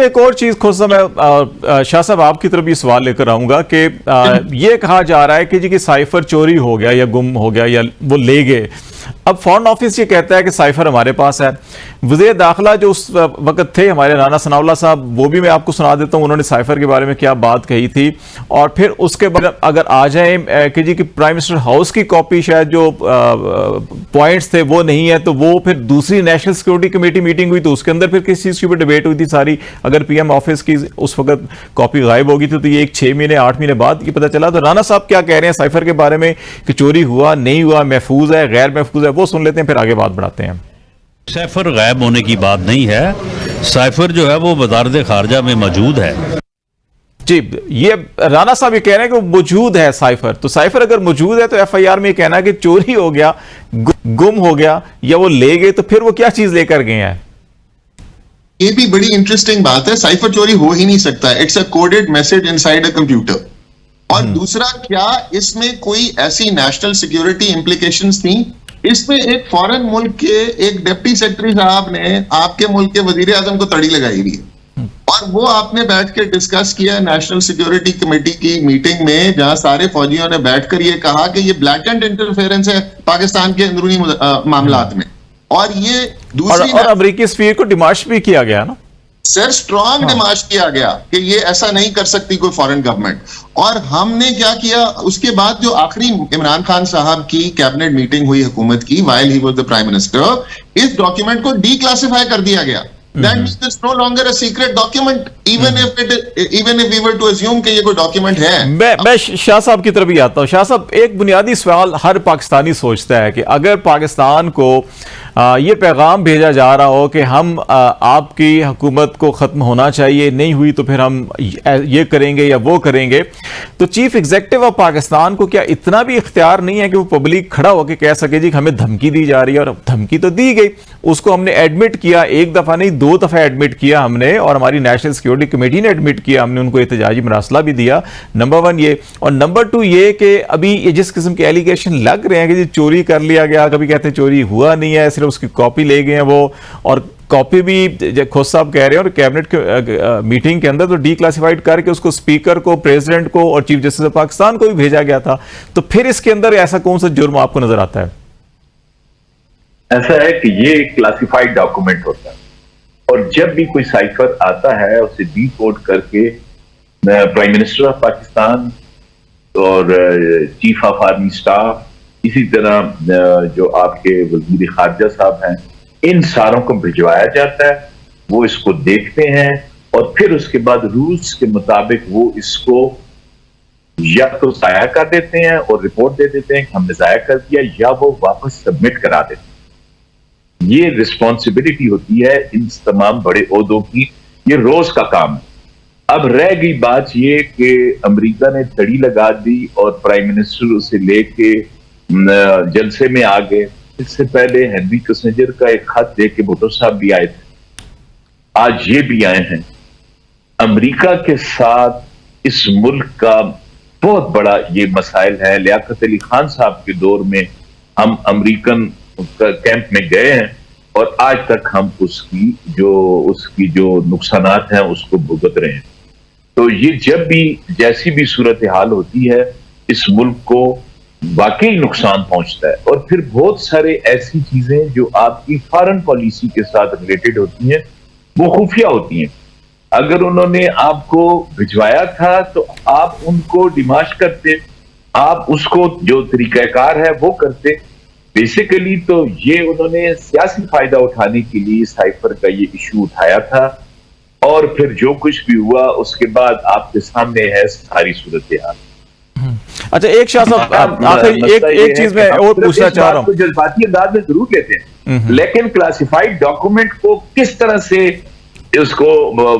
एक और चीज खुद मैं शाह साहब आपकी तरफ ये सवाल लेकर आऊंगा कि ये कहा जा रहा है कि जी कि साइफर चोरी हो गया या गुम हो गया या वो ले गए। अब फॉरेन ऑफिस ये कहता है कि साइफर हमारे पास है। वज़ीर दाखिला जो उस वक्त थे हमारे राना सनाउल्लाह साहब, वो भी मैं आपको सुना देता हूं उन्होंने साइफर के बारे में क्या बात कही थी। और फिर उसके बाद अगर आ जाए कि जी कि प्राइम मिनिस्टर हाउस की कॉपी शायद जो पॉइंट्स थे वो नहीं है, तो वो फिर दूसरी नेशनल सिक्योरिटी कमेटी मीटिंग हुई तो उसके अंदर फिर किस चीज़ के ऊपर डिबेट हुई थी सारी। अगर पीएम ऑफिस की उस वक्त कॉपी गायब होगी तो ये एक 6 महीने 8 महीने बाद ये पता चला। तो राना साहब क्या कह रहे हैं साइफर के बारे में कि चोरी हुआ नहीं हुआ, महफूज है गैर महफूज है, वो सुन लेते हैं फिर आगे बात बढ़ाते हैं। साइफर गायब होने की बात नहीं है, साइफर जो है वो वज़ारत खारजा में मौजूद है। जी, ये राना साहब ये कह रहे हैं कि मौजूद है साइफर। तो साइफर अगर मौजूद है तो एफआईआर में ये कहना है कि चोरी हो गया, गुम हो गया या वो ले गए, तो फिर वो क्या चीज लेकर गए हैं? ये भी बड़ी इंटरेस्टिंग बात है। साइफर चोरी हो ही नहीं सकता, it's a coded message inside a computer. और दूसरा, क्या इसमें कोई ऐसी नेशनल सिक्योरिटी इंप्लीकेशंस थी? इसमें एक फॉरेन मुल्क के एक डिप्टी सेक्रेटरी साहब ने आपके मुल्क के वजीर आजम को तड़ी लगाई हुई है, और वो आपने बैठ के डिस्कस किया नेशनल सिक्योरिटी कमेटी की मीटिंग में, जहां सारे फौजियों ने बैठकर ये कहा कि ये ब्लैटेंट इंटरफेरेंस है पाकिस्तान के अंदरूनी मामलात में। और ये दूसरी और अमेरिकी सफीर को डिमाश भी किया गया ना सर, स्ट्रॉन्ग डिमांड किया गया कि ये ऐसा नहीं कर सकती कोई फॉरेन गवर्नमेंट। और हमने क्या किया उसके बाद, जो आखिरी इमरान खान साहब की कैबिनेट मीटिंग हुई हुकूमत की while he was the prime minister, इस डॉक्यूमेंट को डीक्लासिफाई कर दिया गया। That means it's no longer a secret document, even if we were to assume कि ये कोई डॉक्यूमेंट है। मैं शाह साहब की तरफ ही आता हूं। शाह साहब, एक बुनियादी सवाल हर पाकिस्तानी सोचता है कि अगर पाकिस्तान को ये पैगाम भेजा जा रहा हो कि हम आपकी हुकूमत को ख़त्म होना चाहिए, नहीं हुई तो फिर हम ये करेंगे या वो करेंगे, तो चीफ एग्जीक्यूटिव ऑफ पाकिस्तान को क्या इतना भी इख्तियार नहीं है कि वो पब्लिक खड़ा होकर कह सके जी हमें धमकी दी जा रही है? और धमकी तो दी गई, उसको हमने एडमिट किया, एक दफ़ा नहीं 2 दफ़ा एडमिट किया हमने, और हमारी नेशनल सिक्योरिटी कमेटी ने एडमिट किया, हमने उनको एहतजाजी मरासला भी दिया। नंबर 1 ये, और नंबर 2 ये कि अभी ये जिस किस्म के एलिगेशन लग रहे हैं कि जी चोरी कर लिया गया, कभी कहते हैं चोरी हुआ नहीं है, सिर्फ उसकी कॉपी ले गए हैं वो, और कॉपी भी खुद साहब कह रहे हैं और कैबिनेट मीटिंग के अंदर तो डीक्लासिफाइड करके उसको स्पीकर को, प्रेसिडेंट को और चीफ जस्टिस ऑफ पाकिस्तान को भी भेजा गया था। तो फिर इसके अंदर ऐसा कौन सा जुर्म आपको नजर आता है? ऐसा है कि ये क्लासिफाइड डॉक्यूमेंट होता है, और जब भी कोई साइफर आता है उसे डीकोड करके प्राइम मिनिस्टर ऑफ पाकिस्तान और चीफ ऑफ आर्मी स्टाफ, इसी तरह जो आपके वजीर खारजा साहब हैं, इन सारों को भिजवाया जाता है। वो इसको देखते हैं और फिर उसके बाद रूल्स के मुताबिक वो इसको या तो जाया कर देते हैं और रिपोर्ट दे देते हैं कि हमने जाया कर दिया, या वो वापस सबमिट करा देते हैं। ये रिस्पॉन्सिबिलिटी होती है इन तमाम बड़े ओहदों की, ये रोज का काम है। अब रह गई बात ये कि अमेरिका ने तड़ी लगा दी और प्राइम मिनिस्टर उसे लेके जलसे में आ गए। इससे पहले हेनरी किसिंजर का एक खत दे के भुट्टो साहब भी आए थे, आज ये भी आए हैं। अमेरिका के साथ इस मुल्क का बहुत बड़ा ये मसाइल है। लियाकत अली खान साहब के दौर में हम अमेरिकन कैंप में गए हैं और आज तक हम उसकी जो नुकसानात हैं उसको भुगत रहे हैं। तो ये जब भी जैसी भी सूरत हाल होती है, इस मुल्क को वाकई नुकसान पहुंचता है। और फिर बहुत सारे ऐसी चीजें जो आपकी फॉरेन पॉलिसी के साथ रिलेटेड होती हैं, वो खुफिया होती हैं। अगर उन्होंने आपको भिजवाया था तो आप उनको डिमाश करते, आप उसको जो तरीकाकार है वो करते। बेसिकली तो ये उन्होंने सियासी फायदा उठाने के लिए साइफर का ये इशू उठाया था, और फिर जो कुछ भी हुआ उसके बाद आपके सामने है सारी सूरत हाल। अच्छा, एक शाह साहब आखिर एक चीज मैं और पूछना चाह रहा हूँ। जज्बाती अंदाज में जरूर लेते हैं, लेकिन क्लासिफाइड डॉक्यूमेंट को किस तरह से उसको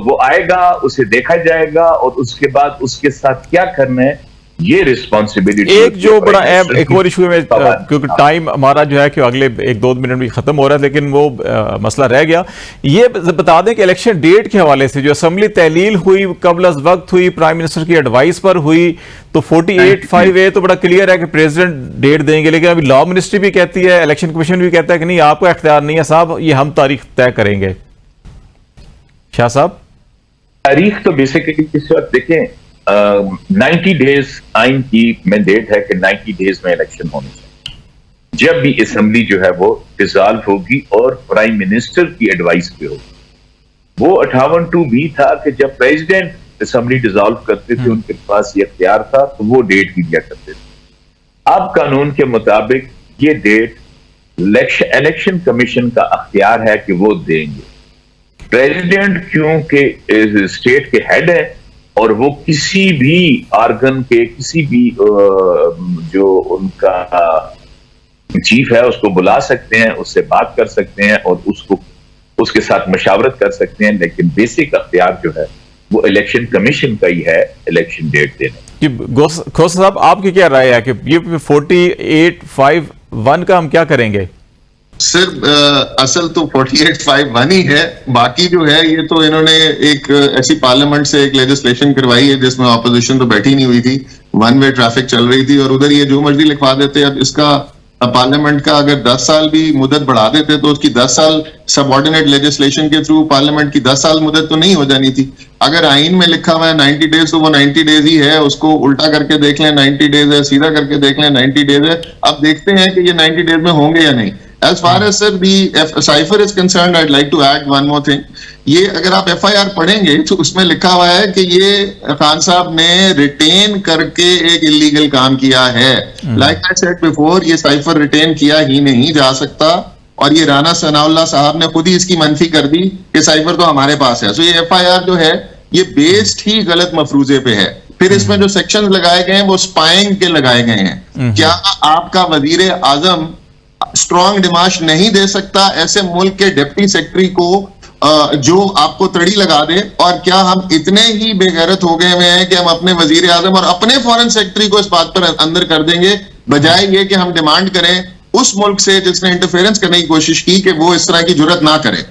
वो आएगा, उसे देखा जाएगा और उसके बाद उसके साथ क्या करना है, ये रिस्पॉन्सिबिलिटी। एक जो बड़ा अहम एक और इशू में, क्योंकि टाइम हमारा जो है कि अगले 1-2 मिनट में खत्म हो रहा है, लेकिन वो मसला रह गया। ये बता दें कि इलेक्शन डेट के हवाले से जो असेंबली तहलील हुई कबल अज वक्त हुई, प्राइम मिनिस्टर की एडवाइस पर हुई, तो 48(5)(a तो बड़ा क्लियर है कि प्रेसिडेंट डेट देंगे, लेकिन अभी लॉ मिनिस्ट्री भी कहती है, इलेक्शन कमीशन भी कहता है कि नहीं, आपका इख्तियार नहीं है साहब, ये हम तारीख तय करेंगे। शाह साहब, तारीख तो बेसिकली इस वक्त देखें, 90 डेज आइन की मैंडेट है कि 90 डेज में इलेक्शन होने चाहिए। जब भी असेंबली जो है वो डिसॉल्व होगी और प्राइम मिनिस्टर की एडवाइस पे होगी। वो 58(2) भी था कि जब प्रेसिडेंट असेंबली डिसॉल्व करते थे उनके पास ये इख्तियार था तो वो डेट भी दिया करते थे। अब कानून के मुताबिक ये डेट इलेक्शन कमीशन का अख्तियार है कि वो देंगे। प्रेसिडेंट क्योंकि स्टेट के हेड है और वो किसी भी ऑर्गन के किसी भी जो उनका चीफ है उसको बुला सकते हैं, उससे बात कर सकते हैं और उसके साथ मशावरत कर सकते हैं, लेकिन बेसिक अख्तियार जो है वो इलेक्शन कमीशन का ही है इलेक्शन डेट देने। खोसा साहब, आपकी क्या राय है कि ये 4851 का हम क्या करेंगे? सर असल तो 4851 ही है, बाकी जो है ये तो इन्होंने एक ऐसी पार्लियामेंट से एक लेजिस्लेशन करवाई है जिसमें ऑपोजिशन तो बैठी नहीं हुई थी, वन वे ट्रैफिक चल रही थी और उधर ये जो मर्जी लिखवा देते। अब इसका पार्लियामेंट का अगर 10 साल भी मुदत बढ़ा देते तो उसकी 10 साल सबऑर्डिनेट लेजिस्लेशन के थ्रू पार्लियामेंट की 10 साल मुदत तो नहीं हो जानी थी। अगर आइन में लिखा हुआ है 90 डेज तो वो 90 डेज ही है, उसको उल्टा करके देख लें 90 डेज है, सीधा करके देख लें 90 डेज है। अब देखते हैं कि ये 90 डेज में होंगे या नहीं। As far as sir the cipher is concerned, I'd like to add one more thing. ये अगर आप FIR पढ़ेंगे तो उसमें लिखा हुआ है कि ये खान साहब ने रिटेन करके एक इलीगल काम किया है। Like I said before, ये साइफर रिटेन किया ही नहीं जा सकता और ये राना सनाउल्लाह साहब ने खुद ही इसकी मनफी कर दी कि साइफर तो हमारे पास है। So ये FIR जो है ये बेस्ड ही गलत मफरूजे पे है। फिर इसमें जो सेक्शन लगाए गए हैं वो स्पाइंग के लगाए गए हैं। क्या आपका वजीर आजम स्ट्रॉन्ग डिमांड नहीं दे सकता ऐसे मुल्क के डिप्टी सेक्रेटरी को जो आपको तड़ी लगा दे? और क्या हम इतने ही बेगैरत हो गए हुए हैं कि हम अपने वजीर आजम और अपने फॉरेन सेक्रेटरी को इस बात पर अंदर कर देंगे, बजाय ये कि हम डिमांड करें उस मुल्क से जिसने इंटरफेरेंस करने की कोशिश की कि वो इस तरह की जुर्रत ना करे।